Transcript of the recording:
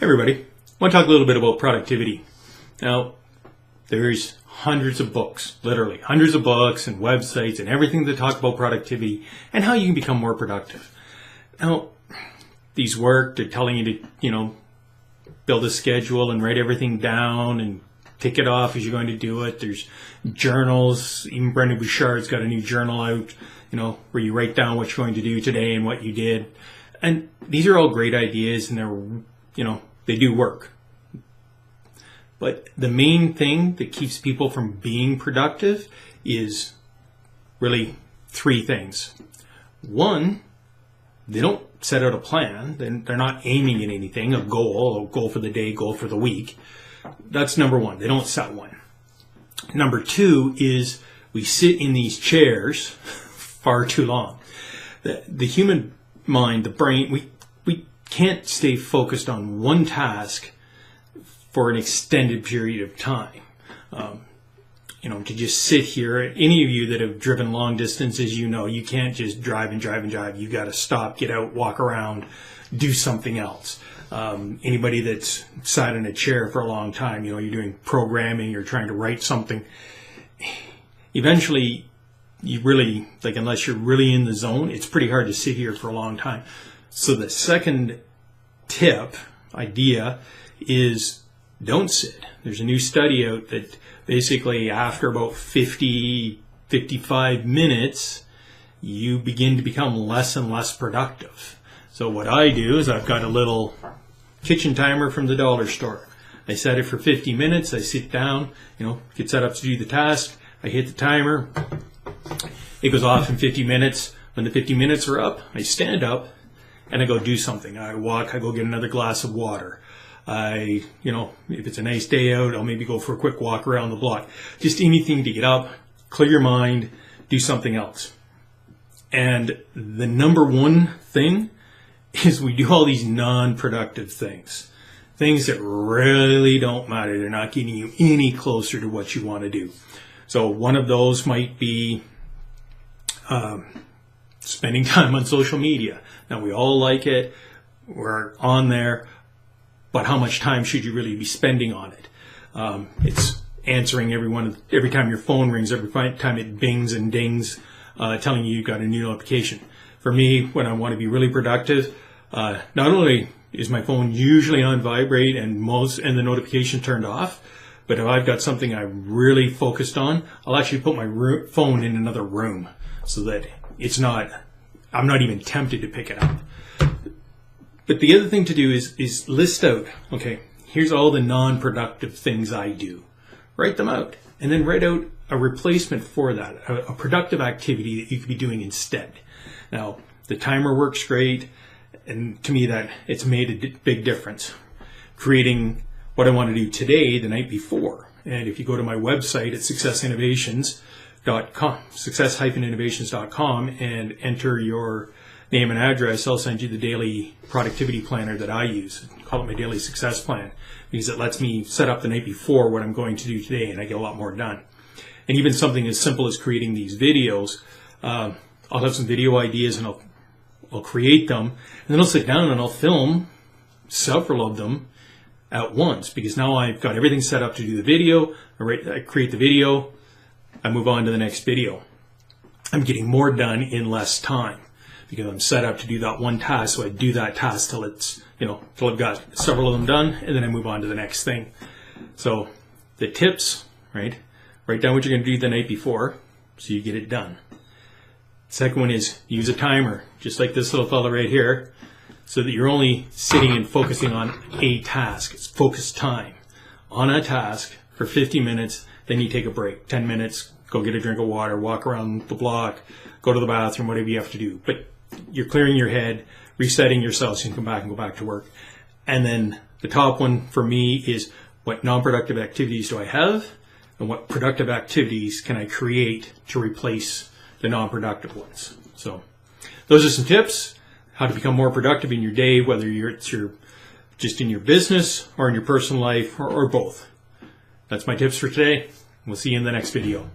Everybody, I want to talk a little bit about productivity. Now, there's hundreds of books, literally hundreds of books and websites and everything that talk about productivity and how you can become more productive. Now, these work, they're telling you to, build a schedule and write everything down and tick it off as you're going to do it. There's journals. Even Brendon Bouchard's got a new journal out, where you write down what you're going to do today and what you did. And these are all great ideas, and they're, they do work. But the main thing that keeps people from being productive is really three things. One, they don't set out a plan. They're not aiming at anything, a goal for the day, goal for the week. That's number one. They don't set one. Number two is we sit in these chairs far too long. The human mind, the brain, we can't stay focused on one task for an extended period of time. To just sit here, any of you that have driven long distances, you can't just drive and drive and drive. You got to stop, get out, walk around, do something else. Anybody that's sat in a chair for a long time, you're doing programming, you're trying to write something. Eventually, you really, unless you're really in the zone, it's pretty hard to sit here for a long time. So the second idea is don't sit. There's a new study out that basically after about 55 minutes, you begin to become less and less productive. So what I do is I've got a little kitchen timer from the dollar store. I set it for 50 minutes. I sit down, get set up to do the task. I hit the timer. It goes off in 50 minutes. When the 50 minutes are up, I stand up and I go do something. I walk, I go get another glass of water. If it's a nice day out, I'll maybe go for a quick walk around the block. Just anything to get up, clear your mind, do something else. And the number one thing is we do all these non-productive things that really don't matter. They're not getting you any closer to what you want to do. So one of those might be spending time on social media. Now, we all like it. We're on there. But how much time should you really be spending on it? It's answering every time your phone rings, every time it bings and dings, telling you you've got a new notification. For me, when I want to be really productive, not only is my phone usually on vibrate and the notification turned off, but if I've got something I'm really focused on, I'll actually put my phone in another room so that I'm not even tempted to pick it up. But the other thing to do is list out, okay, here's all the non-productive things I do. Write them out, and then write out a replacement for that, a productive activity that you could be doing instead. Now, the timer works great, and to me that it's made a big difference. Creating what I want to do today the night before. And if you go to my website at success-innovations.com and enter your name and address, I'll send you the daily productivity planner that I use. I call it my daily success plan because it lets me set up the night before what I'm going to do today, and I get a lot more done. And even something as simple as creating these videos, I'll have some video ideas and I'll create them, and then I'll sit down and I'll film several of them at once because now I've got everything set up to do the video. I create the video, I move on to the next video. I'm getting more done in less time because I'm set up to do that one task. So I do that task till till I've got several of them done, and then I move on to the next thing. So the tips, right? Write down what you're going to do the night before so you get it done. Second one is use a timer, just like this little fella right here, so that you're only sitting and focusing on a task. It's focused time on a task for 50 minutes. Then you take a break, 10 minutes, go get a drink of water, walk around the block, go to the bathroom, whatever you have to do. But you're clearing your head, resetting yourself so you can come back and go back to work. And then the top one for me is what non-productive activities do I have and what productive activities can I create to replace the non-productive ones. So those are some tips how to become more productive in your day, whether it's just in your business or in your personal life or both. That's my tips for today. We'll see you in the next video.